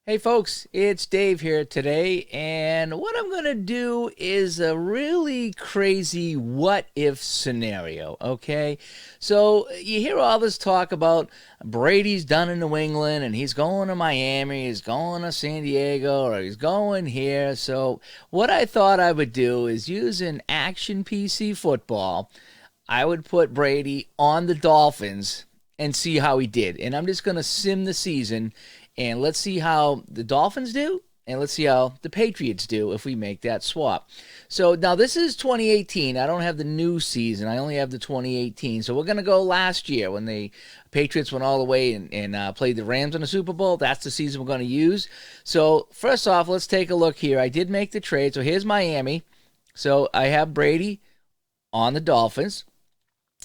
Hey folks, it's Dave here today, and what I'm going to do is a really crazy what if scenario, okay? So, you hear all this talk about Brady's done in New England and he's going to Miami, he's going to San Diego, or he's going here. So, what I thought I would do is use an action PC football. I would put Brady on the Dolphins and see how he did. And I'm just going to sim the season and let's see how the Dolphins do and let's see how the Patriots do if we make that swap. So now this is 2018. I don't have the new season. I only have the 2018. So we're going to go last year when the Patriots went all the way and played the Rams in the Super Bowl. That's the season we're going to use. So first off, let's take a look here. I did make the trade. So here's Miami. So I have Brady on the Dolphins.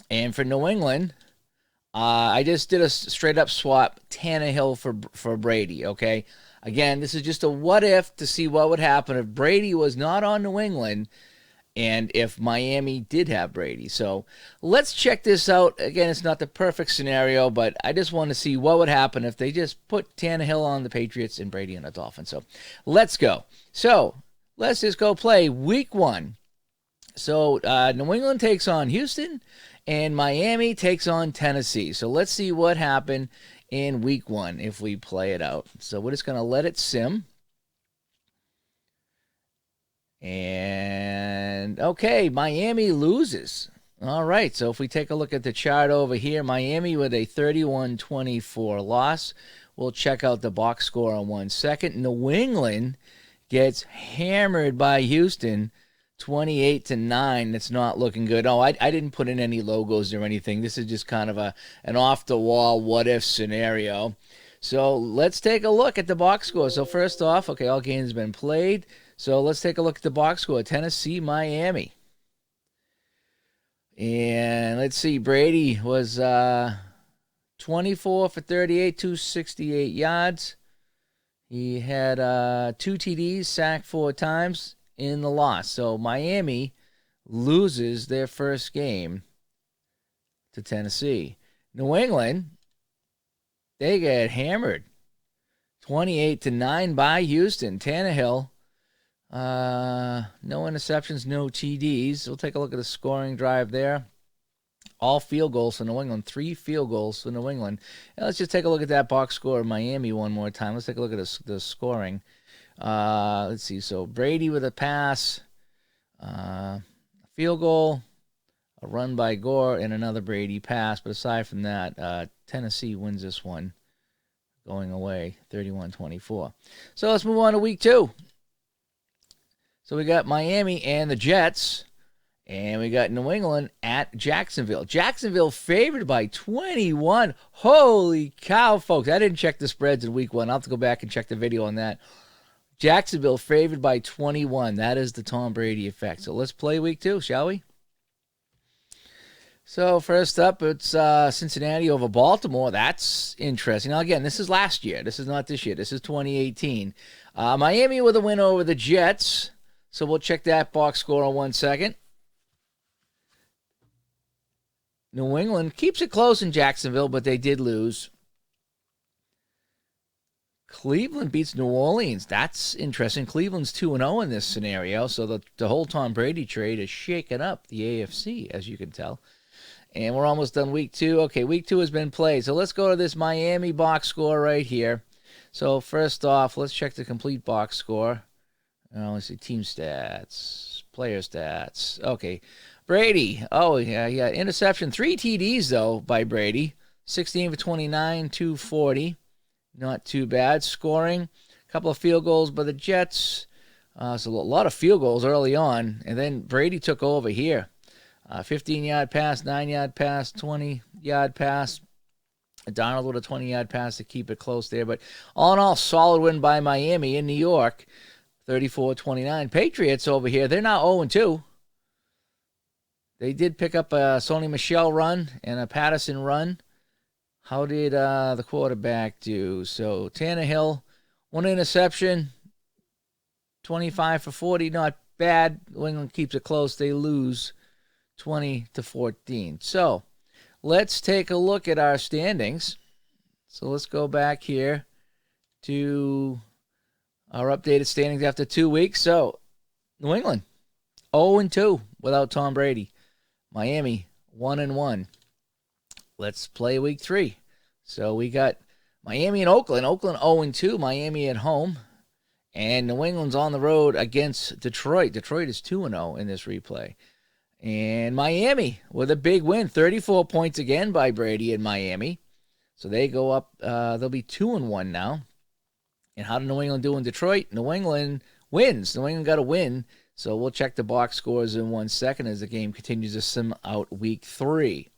And for New England, I just did a straight up swap Tannehill for Brady. Okay, again, this is just a what if to see what would happen if Brady was not on New England and if Miami did have Brady. So let's check this out. Again, it's not the perfect scenario, but I just want to see what would happen if they just put Tannehill on the Patriots and Brady on the Dolphins. So let's go. So let's just go play Week 1. So New England takes on Houston, and Miami takes on Tennessee. So let's see what happened in Week 1 if we play it out. So we're just going to let it sim. And, okay, Miami loses. All right, so if we take a look at the chart over here, Miami with a 31-24 loss. We'll check out the box score in 1 second. New England gets hammered by Houston 28-9. That's not looking good. Oh, I didn't put in any logos or anything. This is just kind of an off the wall what if scenario. So let's take a look at the box score. So first off, okay, all games have been played. So let's take a look at the box score. Tennessee, Miami. And let's see, Brady was 24 for 38, 268 yards. He had 2 TDs, sacked 4 times in the loss. So Miami loses their first game to Tennessee. New England, they get hammered 28-9 by Houston. Tannehill, no interceptions, no TDs. We'll take a look at the scoring drive there. All field goals for New England. 3 field goals for New England. Now let's just take a look at that box score of Miami one more time. Let's take a look at the scoring. Let's see. So Brady with a pass, a field goal, a run by Gore, and another Brady pass. But aside from that, Tennessee wins this one going away 31-24. So let's move on to Week 2. So we got Miami and the Jets. And we got New England at Jacksonville. Jacksonville favored by 21. Holy cow, folks. I didn't check the spreads in Week 1. I'll have to go back and check the video on that. Jacksonville favored by 21. That is the Tom Brady effect. So let's play Week 2, shall we? So first up, it's Cincinnati over Baltimore. That's interesting. Now, again, this is last year. This is not this year. This is 2018. Miami with a win over the Jets. So we'll check that box score in 1 second. New England keeps it close in Jacksonville, but they did lose. Cleveland beats New Orleans. That's interesting. Cleveland's 2-0 in this scenario, so the whole Tom Brady trade is shaking up the AFC, as you can tell. And we're almost done Week 2. Okay, Week 2 has been played. So let's go to this Miami box score right here. So first off, let's check the complete box score. Let's see, team stats, player stats. Okay, Brady. Oh, yeah, interception. 3 TDs, though, by Brady. 16 for 29, 240. Not too bad. Scoring, a couple of field goals by the Jets. So a lot of field goals early on. And then Brady took over here. 15-yard pass, 9-yard pass, 20-yard pass. Donald with a 20-yard pass to keep it close there. But all in all, solid win by Miami in New York. 34-29. Patriots over here, they're now 0-2. They did pick up a Sony Michel run and a Patterson run. How did the quarterback do? So Tannehill, 1 interception, 25 for 40. Not bad. New England keeps it close. They lose 20-14. So let's take a look at our standings. So let's go back here to our updated standings after 2 weeks. So, New England 0-2 without Tom Brady. Miami 1-1. Let's play week 3. So we got Miami and Oakland. Oakland 0-2. Miami at home. And New England's on the road against Detroit. Detroit is 2-0 in this replay. And Miami with a big win. 34 points again by Brady in Miami. So they go up. They'll be 2-1 now. And how did New England do in Detroit? New England wins. New England got a win. So we'll check the box scores in 1 second as the game continues to sim out week 3.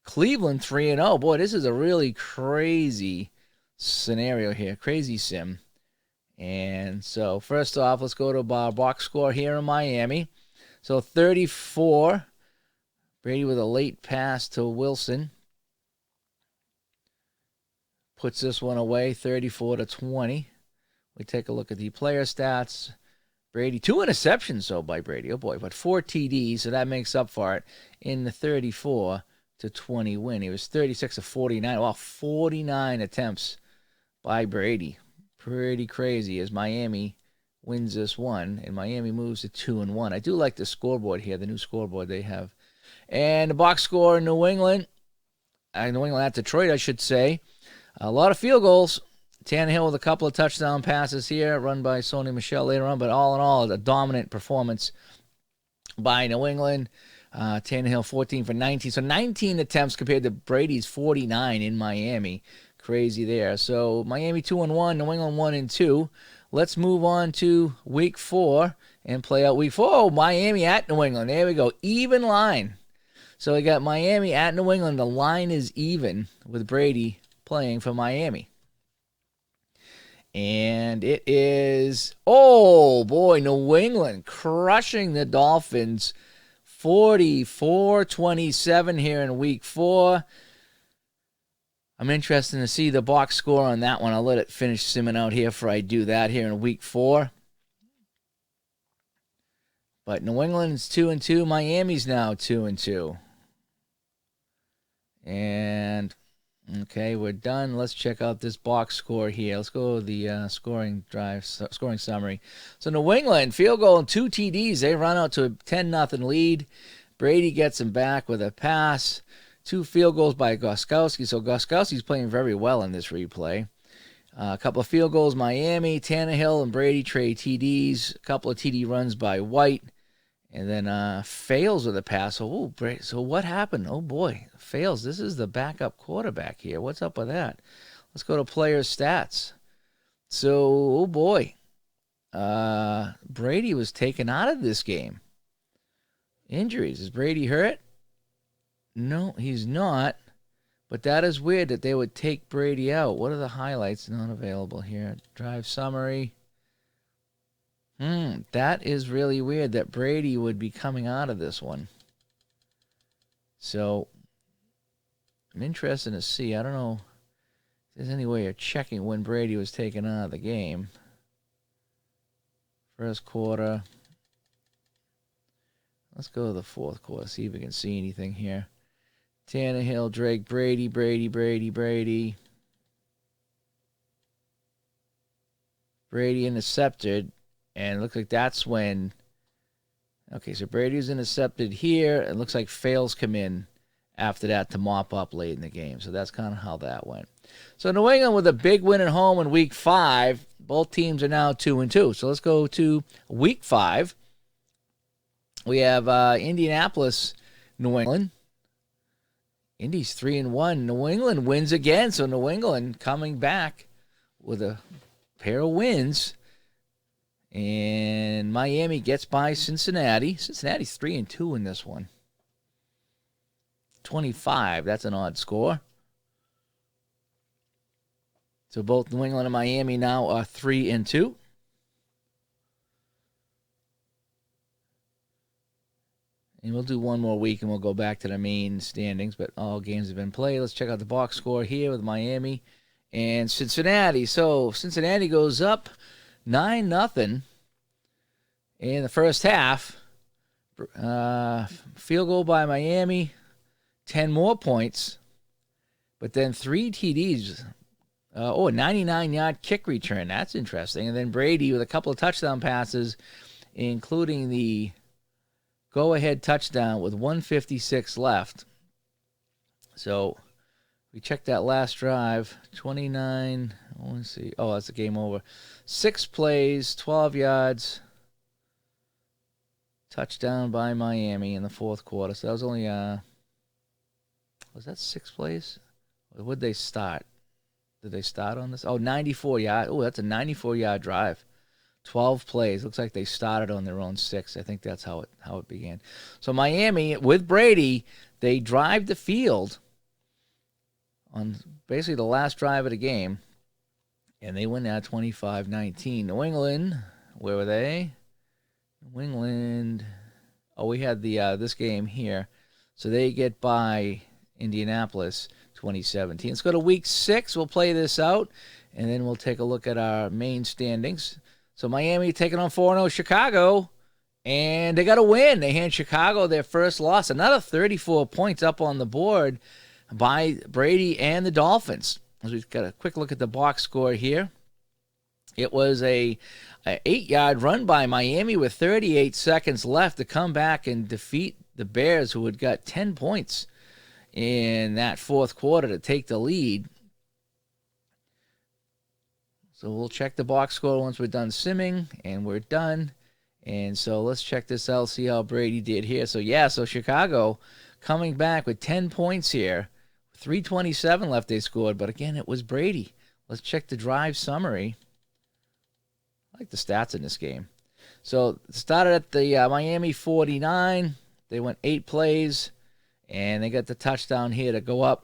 Cleveland 3-0. Boy, this is a really crazy scenario here. Crazy sim. And so first off, let's go to our box score here in Miami. So 34. Brady with a late pass to Wilson. Puts this one away, 34-20. We take a look at the player stats. Brady, 2 interceptions, though, by Brady. Oh, boy, but 4 TDs, so that makes up for it in the 34-20 win. He was 36-49. Wow, 49 attempts by Brady. Pretty crazy as Miami wins this one, and Miami moves to 2-1. I do like the scoreboard here, the new scoreboard they have. And the box score in New England at Detroit, I should say. A lot of field goals. Tannehill with a couple of touchdown passes here, run by Sony Michel later on, but all in all, a dominant performance by New England. Tannehill 14 for 19. So 19 attempts compared to Brady's 49 in Miami. Crazy there. So Miami 2-1, New England 1-2. Let's move on to week 4 and play out week 4. Oh, Miami at New England. There we go. Even line. So we got Miami at New England. The line is even with Brady playing for Miami. And it is, oh boy, New England crushing the Dolphins 44-27 here in week 4. I'm interested to see the box score on that one. I'll let it finish simming out here before I do that here in week 4. But New England's 2-2. Miami's now 2-2. And okay, we're done. Let's check out this box score here. Let's go to the scoring summary. So New England, field goal and 2 TDs. They run out to a 10-0 lead. Brady gets them back with a pass. 2 field goals by Gostkowski. So Gostkowski's playing very well in this replay. A couple of field goals, Miami. Tannehill and Brady trade TDs. A couple of TD runs by White. And then fails with a pass. So what happened? Oh, boy. Fails. This is the backup quarterback here. What's up with that? Let's go to player stats. So, oh, boy. Brady was taken out of this game. Injuries. Is Brady hurt? No, he's not. But that is weird that they would take Brady out. What are the highlights not available here? Drive summary. That is really weird that Brady would be coming out of this one. So, I'm interested to see. I don't know if there's any way of checking when Brady was taken out of the game. First quarter. Let's go to the fourth quarter, see if we can see anything here. Tannehill, Drake, Brady. Brady intercepted. And it looks like that's when, okay, so Brady's intercepted here. It looks like fails come in after that to mop up late in the game. So that's kind of how that went. So New England with a big win at home in week 5. Both teams are now 2-2. So let's go to week 5. We have Indianapolis, New England. Indy's 3-1. New England wins again. So New England coming back with a pair of wins. And Miami gets by Cincinnati. Cincinnati's 3-2 in this one. 25, that's an odd score. So both New England and Miami now are 3-2. And we'll do one more week and we'll go back to the main standings, but all games have been played. Let's check out the box score here with Miami and Cincinnati. So Cincinnati goes up 9-0 in the first half. Field goal by Miami, 10 more points, but then 3 TDs A 99-yard kick return. That's interesting. And then Brady with a couple of touchdown passes, including the go-ahead touchdown with 1:56 left. So we checked that last drive. 29. Let's see. Oh, that's a game over. 6 plays, 12 yards. Touchdown by Miami in the fourth quarter. So that was only, was that 6 plays? Or would they start? Did they start on this? Oh, 94 yard. Oh, that's a 94-yard drive. 12 plays. Looks like they started on their own 6. I think that's how it began. So Miami, with Brady, they drive the field on basically the last drive of the game, and they win that 25-19. New England, where were they? New England. Oh, we had the this game here. So they get by Indianapolis 2017. Let's go to week 6. We'll play this out, and then we'll take a look at our main standings. So Miami taking on 4-0 Chicago, and they got a win. They hand Chicago their first loss. Another 34 points up on the board by Brady and the Dolphins. As we've got a quick look at the box score here. It was a 8-yard run by Miami with 38 seconds left to come back and defeat the Bears, who had got 10 points in that fourth quarter to take the lead. So we'll check the box score once we're done simming, and we're done. And so let's check this out, see how Brady did here. So Chicago coming back with 10 points here. 3:27 left they scored, but again, it was Brady. Let's check the drive summary. I like the stats in this game. So it started at the Miami 49. They went 8 plays, and they got the touchdown here to go up.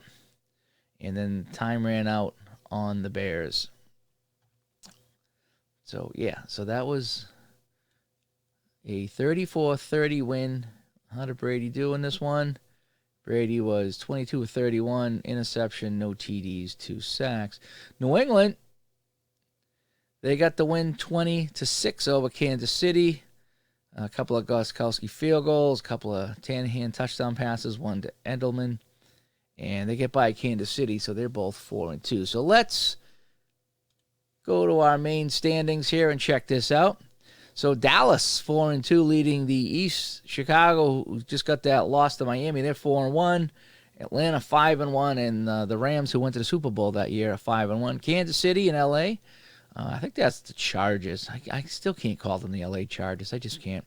And then time ran out on the Bears. So, so that was a 34-30 win. How did Brady do in this one? Brady was 22 of 31, interception, no TDs, 2 sacks. New England, they got the win 20-6 over Kansas City. A couple of Gostkowski field goals, a couple of Tannehill touchdown passes, one to Edelman. And they get by Kansas City, so they're both 4-2. So let's go to our main standings here and check this out. So Dallas 4-2 leading the East. Chicago, who just got that loss to Miami, they're 4-1. Atlanta 5-1, and the Rams, who went to the Super Bowl that year, are 5-1. Kansas City and LA, I think that's the Chargers. I still can't call them the LA Chargers. I just can't.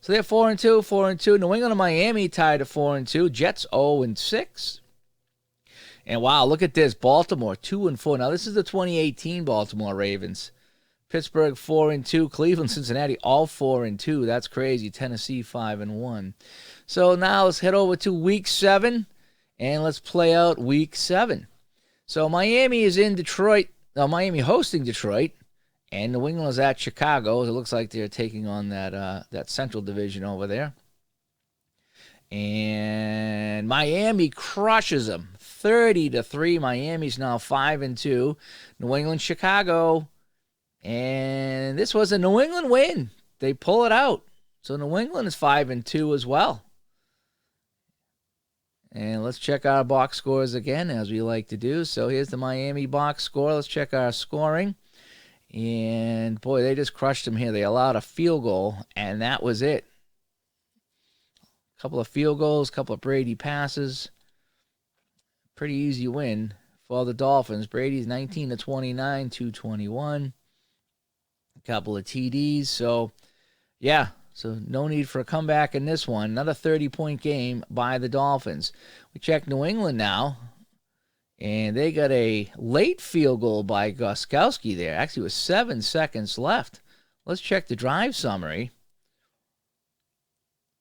So they're 4-2. New England and Miami tied at 4-2. Jets 0-6. And wow, look at this. Baltimore 2-4. Now this is the 2018 Baltimore Ravens. Pittsburgh 4-2, Cleveland, Cincinnati, all 4-2. That's crazy. Tennessee 5-1. So now let's head over to Week 7, and let's play out Week 7. So Miami is in Detroit. Miami hosting Detroit, and New England is at Chicago. It looks like they're taking on that Central Division over there. And Miami crushes them, 30-3. Miami's now 5-2. New England, Chicago. And this was a New England win. They pull it out. So New England is 5-2 as well. And let's check our box scores again, as we like to do. So here's the Miami box score. Let's check our scoring. And, boy, they just crushed them here. They allowed a field goal, and that was it. A couple of field goals, a couple of Brady passes. Pretty easy win for the Dolphins. Brady's 19-29, 221. A couple of TDs. So, so no need for a comeback in this one. Another 30-point game by the Dolphins. We check New England now, and they got a late field goal by Gostkowski there. Actually, with 7 seconds left. Let's check the drive summary.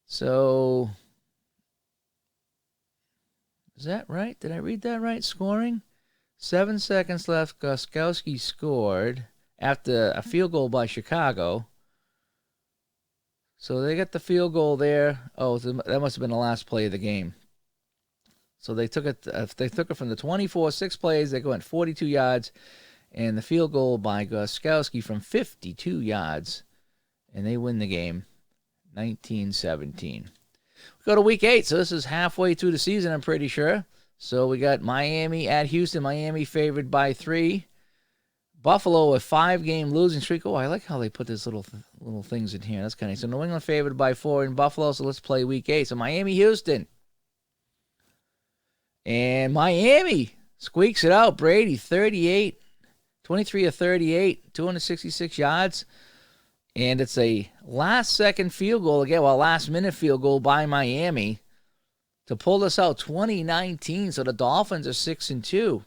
So, is that right? Did I read that right? Scoring? 7 seconds left. Gostkowski scored after a field goal by Chicago. So they got the field goal there. Oh, that must have been the last play of the game. So they took it. They took it from the 24, 6 plays. They went 42 yards, and the field goal by Gostkowski from 52 yards, and they win the game, 19-17. We go to Week 8. So this is halfway through the season, I'm pretty sure. So we got Miami at Houston. Miami favored by 3. Buffalo, a 5-game losing streak. Oh, I like how they put these little things in here. That's kind of nice. So New England favored by 4 in Buffalo. So let's play Week 8. So Miami, Houston. And Miami squeaks it out. Brady, 23 of 38, 266 yards. And it's a last-second field goal again. Well, last-minute field goal by Miami to pull this out, 2019. So the Dolphins are 6-2.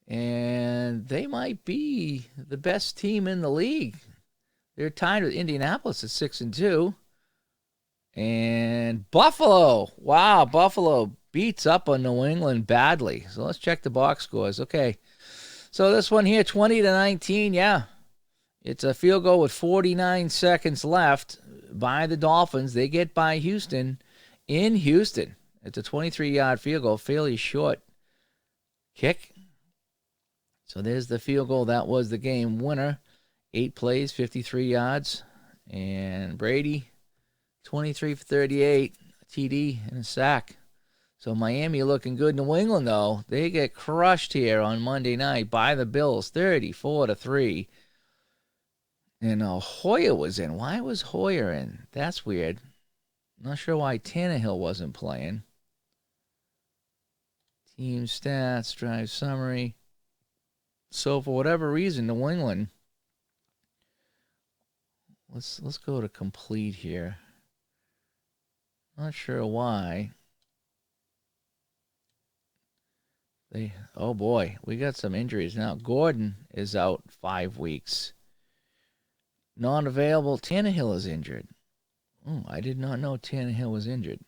And they might be the best team in the league. They're tied with Indianapolis at 6-2. And Buffalo. Wow, Buffalo beats up on New England badly. So let's check the box scores. Okay. So this one here, 20-19, yeah. It's a field goal with 49 seconds left by the Dolphins. They get by Houston in Houston. It's a 23-yard field goal, fairly short kick. So there's the field goal. That was the game winner. 8 plays, 53 yards. And Brady, 23 for 38, a TD and a sack. So Miami looking good. New England, though, they get crushed here on Monday night by the Bills, 34-3. And Hoyer was in. Why was Hoyer in? That's weird. Not sure why Tannehill wasn't playing. Team stats, drive summary. So for whatever reason, New England. Let's go to complete here. Not sure why. Oh boy, we got some injuries now. Gordon is out 5 weeks. Not available. Tannehill is injured. Oh, I did not know Tannehill was injured.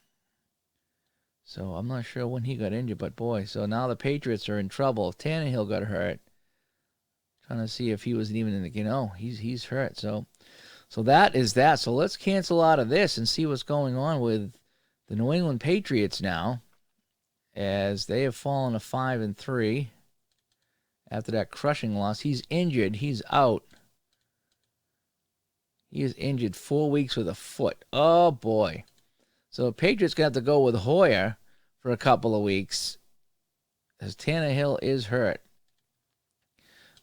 So I'm not sure when he got injured, but boy, so now the Patriots are in trouble. Tannehill got hurt. Trying to see if he wasn't even in the he's hurt. So that is that. So let's cancel out of this and see what's going on with the New England Patriots now, as they have fallen to 5-3 after that crushing loss. He's injured. He's out. He is injured 4 weeks with a foot. Oh, boy. So Patriots going to have to go with Hoyer for a couple of weeks, as Tannehill is hurt.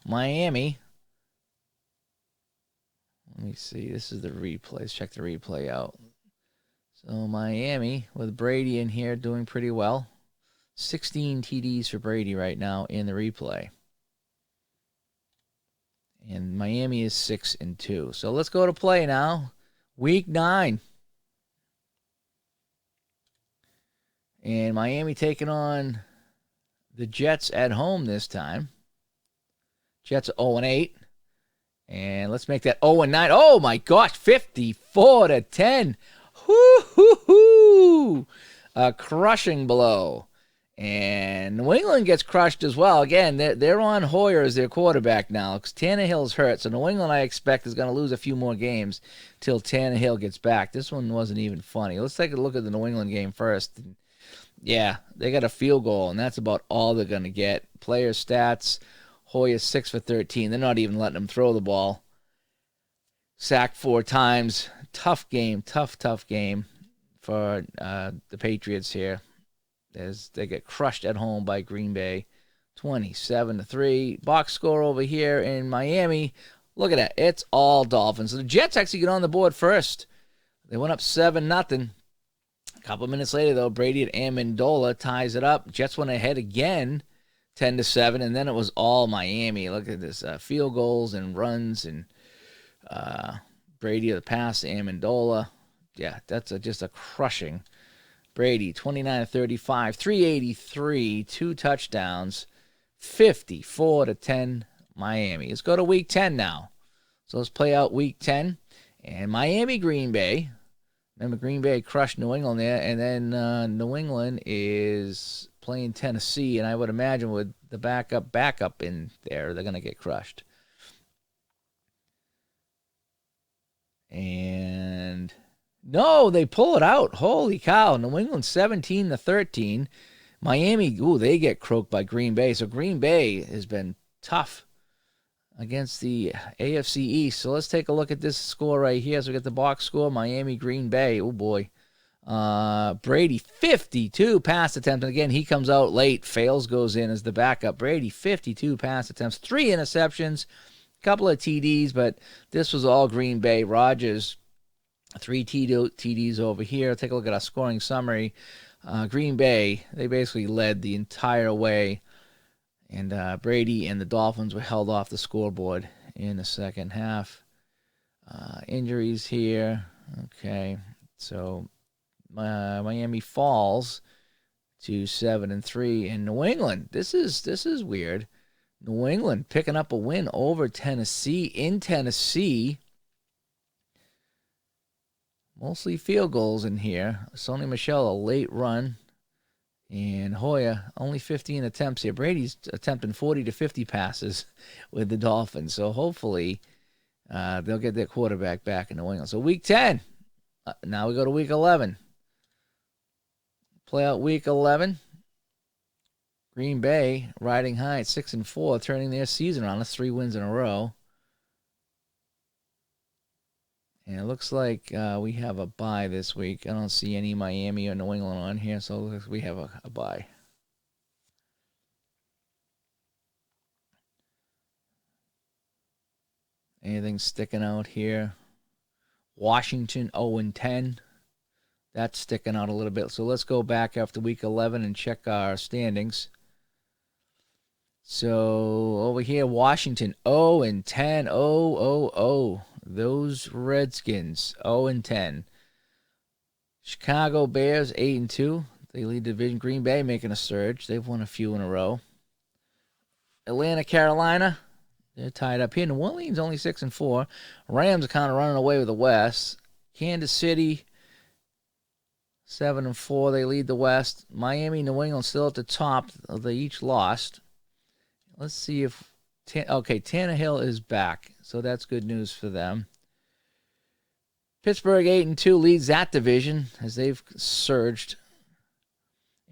Miami. Let me see. This is the replay. Let's check the replay out. So Miami with Brady in here doing pretty well. 16 TDs for Brady right now in the replay. And Miami is 6-2. So let's go to play now. Week 9. And Miami taking on the Jets at home this time. Jets are 0-8. And let's make that 0-9. Oh my gosh, 54-10. Hoo-hoo-hoo. A crushing blow. And New England gets crushed as well. Again, they're on Hoyer as their quarterback now because Tannehill's hurt. So New England, I expect, is going to lose a few more games till Tannehill gets back. This one wasn't even funny. Let's take a look at the New England game first. Yeah, they got a field goal, and that's about all they're going to get. Player stats, Hoyer 6 for 13. They're not even letting him throw the ball. Sacked 4 times. Tough game, tough game for the Patriots here, as they get crushed at home by Green Bay, 27-3. Box score over here in Miami. Look at that. It's all Dolphins. So the Jets actually get on the board first. They went up 7-0. A couple minutes later, though, Brady at Amendola ties it up. Jets went ahead again, 10-7, and then it was all Miami. Look at this. Field goals and runs, and Brady the pass to Amendola. Yeah, that's just a crushing. Brady, 29-35, 383, 2 touchdowns, 54-10, Miami. Let's go to Week 10 now. So let's play out Week 10. And Miami, Green Bay. Remember, Green Bay crushed New England there. And then New England is playing Tennessee. And I would imagine with the backup in there, they're going to get crushed. And no, they pull it out. Holy cow. New England 17-13. Miami, they get croaked by Green Bay. So Green Bay has been tough against the AFC East. So let's take a look at this score right here. So we get the box score, Miami, Green Bay. Oh, boy. Brady, 52 pass attempts. And again, he comes out late. Fails goes in as the backup. Brady, 52 pass attempts. 3 interceptions. A couple of TDs, but this was all Green Bay. Rodgers, 3 TDs over here. Take a look at our scoring summary. Green Bay, they basically led the entire way. And Brady and the Dolphins were held off the scoreboard in the second half. Injuries here. Okay, so Miami falls to 7-3. And New England, this is weird. New England picking up a win over Tennessee in Tennessee. Mostly field goals in here. Sony Michel, a late run. And Hoyer, only 15 attempts here. Brady's attempting 40 to 50 passes with the Dolphins. So hopefully they'll get their quarterback back in New England. So week 10. Now we go to week 11. Play out week 11. Green Bay riding high at 6-4, turning their season around. That's 3 wins in a row. And it looks like we have a bye this week. I don't see any Miami or New England on here, so it looks like we have a bye. Anything sticking out here? Washington 0-10. That's sticking out a little bit. So let's go back after week 11 and check our standings. So over here, Washington 0-10. 0-0-0. Those Redskins 0-10. Chicago Bears 8-2. They lead the division. Green Bay making a surge. They've won a few in a row. Atlanta, Carolina, they're tied up here. New Orleans only 6-4. Rams are kind of running away with the West. Kansas City 7-4. They lead the West. Miami, New England still at the top. They each lost. Let's see if Tannehill is back, so that's good news for them. Pittsburgh 8-2 leads that division as they've surged,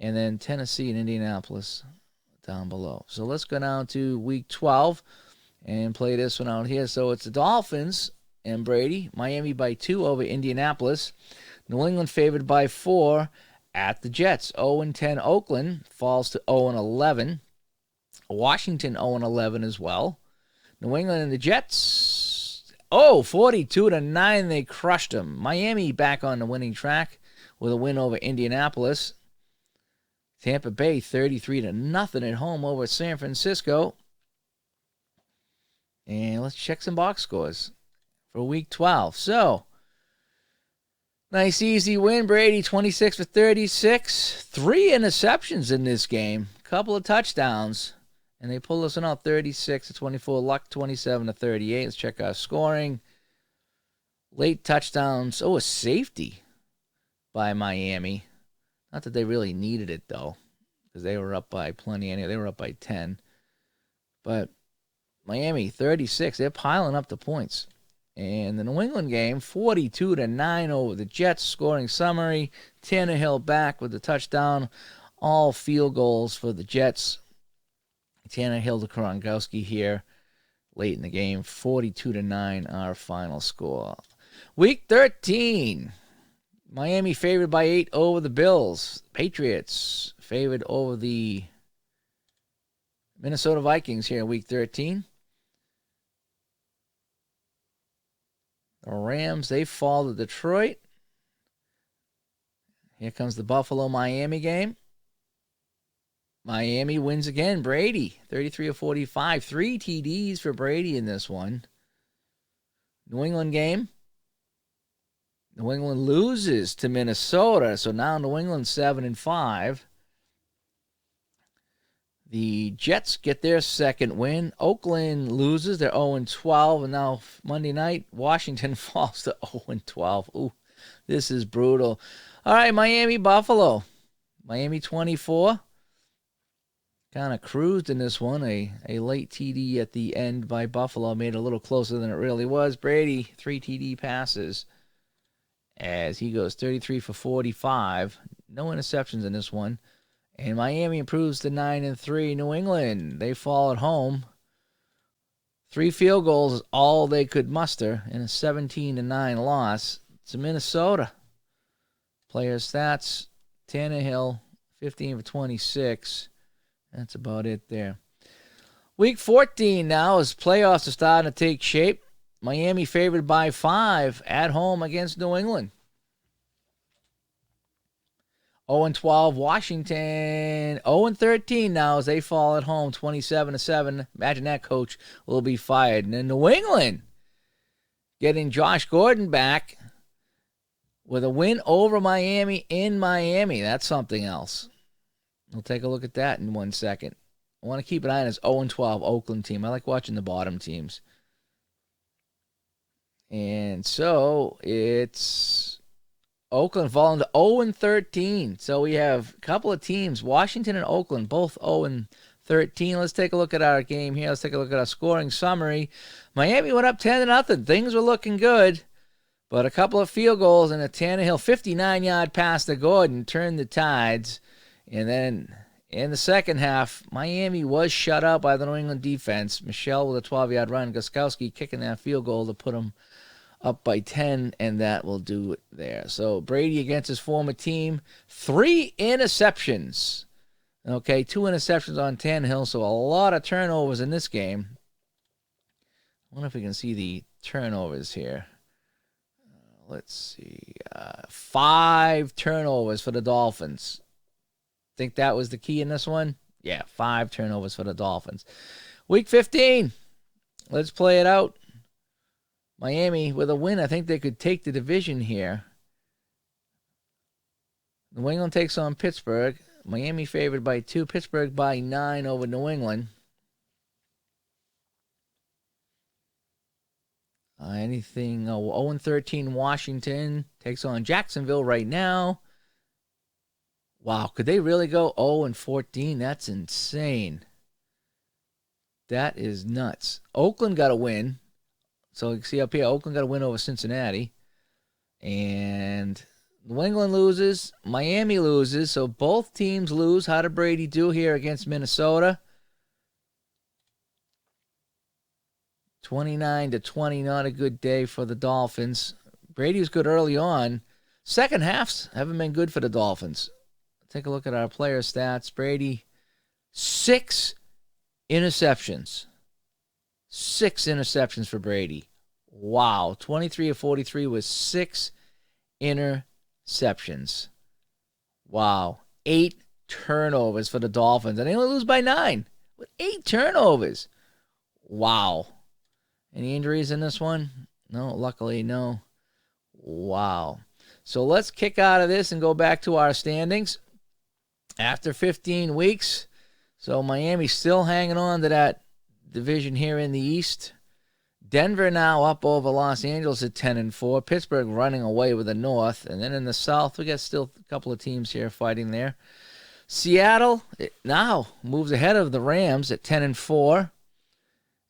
and then Tennessee and Indianapolis down below. So let's go down to week 12 and play this one out here. So it's the Dolphins and Brady. Miami by 2 over Indianapolis. New England favored by 4 at the Jets. 0-10 Oakland falls to 0-11. Washington 0-11 as well. New England and the Jets, 42-9. They crushed them. Miami back on the winning track with a win over Indianapolis. Tampa Bay 33-0 at home over San Francisco. And let's check some box scores for week 12. So, nice easy win. Brady 26 for 36. 3 interceptions in this game. Couple of touchdowns. And they pull us out 36-24. Luck 27-38. Let's check our scoring. Late touchdowns. A safety by Miami. Not that they really needed it, though, because they were up by plenty anyway. They were up by 10. But Miami, 36. They're piling up the points. And the New England game, 42-9 over the Jets. Scoring summary. Tannehill back with the touchdown. All field goals for the Jets. Tannehill to Gronkowski here late in the game. 42-9 our final score. Week 13. Miami favored by 8 over the Bills. Patriots favored over the Minnesota Vikings here in week 13. The Rams, they fall to Detroit. Here comes the Buffalo-Miami game. Miami wins again. Brady, 33 of 45. 3 TDs for Brady in this one. New England game. New England loses to Minnesota, so now New England 7-5. The Jets get their second win. Oakland loses. They're 0-12, and now Monday night, Washington falls to 0-12. Ooh, this is brutal. All right, Miami-Buffalo. Miami 24. Kind of cruised in this one. A late TD at the end by Buffalo made it a little closer than it really was. Brady, 3 TD passes as he goes 33 for 45. No interceptions in this one. And Miami improves to 9-3. New England, they fall at home. 3 field goals is all they could muster in a 17-9 loss to Minnesota. Player stats, Tannehill, 15 for 26. That's about it there. Week 14 now as playoffs are starting to take shape. Miami favored by 5 at home against New England. 0-12 Washington. 0-13 now as they fall at home 27-7. Imagine that coach will be fired. And then New England getting Josh Gordon back with a win over Miami in Miami. That's something else. We'll take a look at that in 1 second. I want to keep an eye on this 0-12 Oakland team. I like watching the bottom teams. And so it's Oakland falling to 0-13. So we have a couple of teams, Washington and Oakland, both 0-13. Let's take a look at our game here. Let's take a look at our scoring summary. Miami went up 10-0. Things were looking good. But a couple of field goals and a Tannehill 59-yard pass to Gordon turned the tides. And then in the second half, Miami was shut out by the New England defense. Michelle with a 12-yard run. Gostkowski kicking that field goal to put them up by 10, and that will do it there. So Brady against his former team, 3 interceptions. Okay, 2 interceptions on Tannehill, so a lot of turnovers in this game. I wonder if we can see the turnovers here. Let's see. 5 turnovers for the Dolphins. Think that was the key in this one? Yeah, 5 turnovers for the Dolphins. Week 15. Let's play it out. Miami with a win. I think they could take the division here. New England takes on Pittsburgh. Miami favored by 2. Pittsburgh by 9 over New England. Anything? 0-13 Washington takes on Jacksonville right now. Wow, could they really go 0-14? That's insane. That is nuts. Oakland got a win. So you can see up here, Oakland got a win over Cincinnati. And New England loses. Miami loses. So both teams lose. How did Brady do here against Minnesota? 29-20, not a good day for the Dolphins. Brady was good early on. Second halves haven't been good for the Dolphins. Take a look at our player stats. Brady, 6 interceptions. 6 interceptions for Brady. Wow. 23 of 43 was 6 interceptions. Wow. 8 turnovers for the Dolphins. And they only lose by 9 with 8 turnovers. Wow. Any injuries in this one? No, luckily no. Wow. So let's kick out of this and go back to our standings. After 15 weeks, so Miami's still hanging on to that division here in the East. Denver now up over Los Angeles at 10-4. Pittsburgh running away with the North. And then in the South, we got still a couple of teams here fighting there. Seattle now moves ahead of the Rams at 10-4.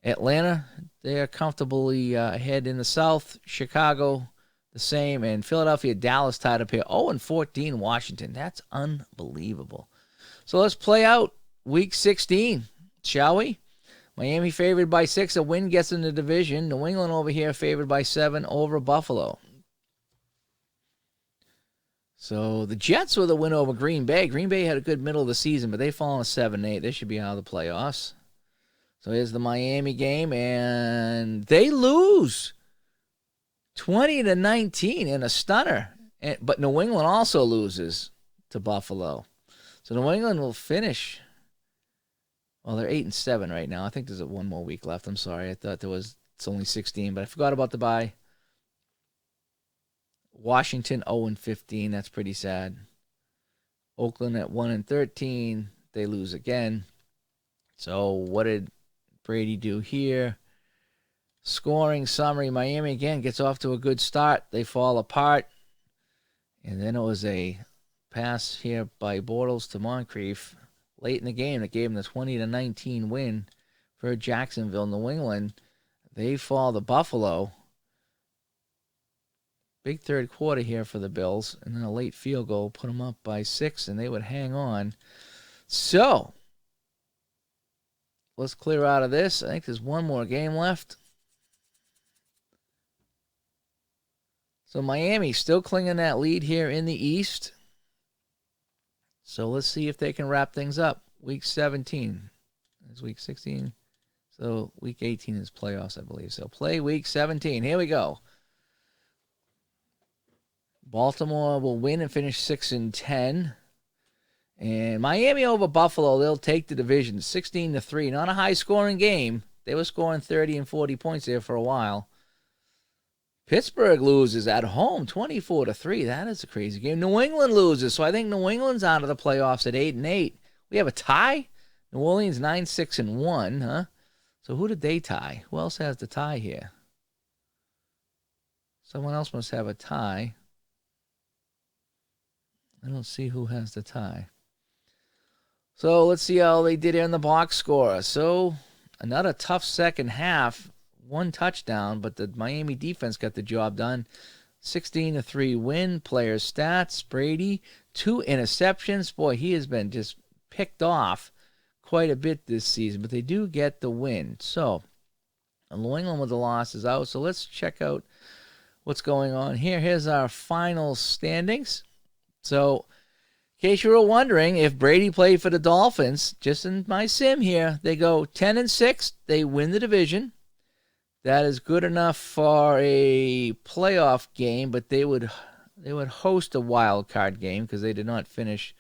Atlanta, they are comfortably ahead in the South. Chicago, the same. And Philadelphia, Dallas tied up here. 0-14 Washington. That's unbelievable. So let's play out Week 16, shall we? Miami favored by 6. A win gets in the division. New England over here favored by 7 over Buffalo. So the Jets with a win over Green Bay. Green Bay had a good middle of the season, but they've fallen to 7-8. They should be out of the playoffs. So here's the Miami game, and they lose 20-19 in a stunner. But New England also loses to Buffalo. So New England will finish. Well, they're 8-7 right now. I think there's one more week left. I'm sorry. I thought it's only 16, but I forgot about the bye. Washington 0-15. That's pretty sad. Oakland at 1-13. They lose again. So what did Brady do here? Scoring summary. Miami again gets off to a good start. They fall apart. And then it was a pass here by Bortles to Moncrief late in the game that gave them the 20-19 win for Jacksonville. New England, they fall to Buffalo. Big third quarter here for the Bills. And then a late field goal put them up by 6, and they would hang on. So let's clear out of this. I think there's one more game left. So Miami still clinging that lead here in the East. So let's see if they can wrap things up. Week 17 is week 16. So week 18 is playoffs, I believe. So play week 17. Here we go. Baltimore will win and finish 6-10. And Miami over Buffalo, they'll take the division 16-3. Not a high-scoring game. They were scoring 30 and 40 points there for a while. Pittsburgh loses at home 24-3. That is a crazy game. New England loses, so I think New England's out of the playoffs at 8-8. We have a tie. New Orleans 9-6-1, huh? So who did they tie? Who else has the tie here? Someone else must have a tie. I don't see who has the tie. So let's see how they did in the box score. So another tough second half. One touchdown, but the Miami defense got the job done. 16-3 win. Player stats. Brady, 2 interceptions. Boy, he has been just picked off quite a bit this season, but they do get the win. So New England with the loss is out. So let's check out what's going on here. Here's our final standings. So in case you were wondering if Brady played for the Dolphins, just in my sim here, they go 10-6. They win the division. That is good enough for a playoff game, but they would host a wild card game because they did not finish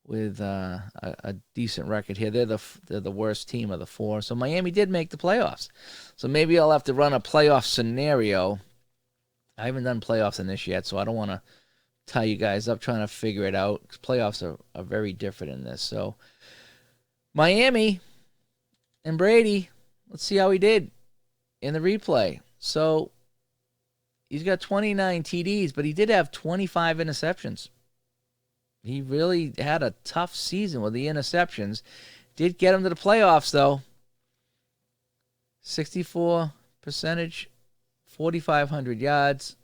with a decent record here. They're the worst team of the 4. So Miami did make the playoffs. So maybe I'll have to run a playoff scenario. I haven't done playoffs in this yet, so I don't want to tie you guys up trying to figure it out. Playoffs are very different in this. So Miami and Brady, let's see how he did in the replay. So he's got 29 TDs, but he did have 25 interceptions. He really had a tough season with the interceptions. Did get him to the playoffs, though. 64 percentage, 4,500 yards.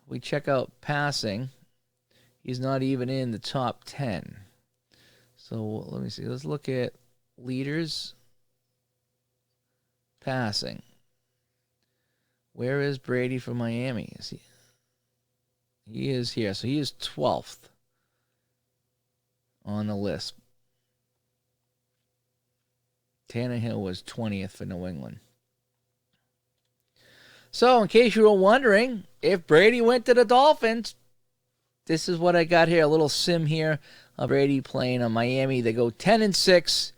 We check out passing. He's not even in the top 10. So let me see. Let's look at leaders. Passing. Where is Brady for Miami? Is he? He is here. So he is 12th on the list. Tannehill was 20th for New England. So in case you were wondering if Brady went to the Dolphins, this is what I got here. A little sim here of Brady playing on Miami. They go 10-6,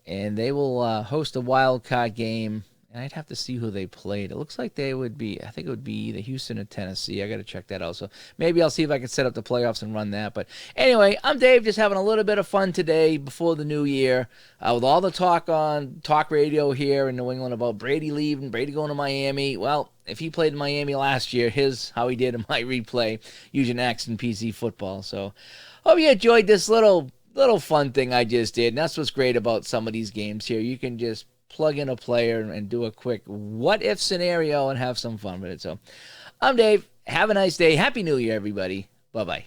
and they will host a wild card game. And I'd have to see who they played. It looks like they would be, I think it would be either Houston or Tennessee. I got to check that out. So maybe I'll see if I can set up the playoffs and run that. But anyway, I'm Dave, just having a little bit of fun today before the new year. With all the talk on talk radio here in New England about Brady leaving, Brady going to Miami. Well, if he played in Miami last year, here's how he did in my replay using Axe and PC football. So hope you enjoyed this little fun thing I just did. And that's what's great about some of these games here. You can just plug in a player and do a quick what-if scenario and have some fun with it. So I'm Dave. Have a nice day. Happy New Year, everybody. Bye-bye.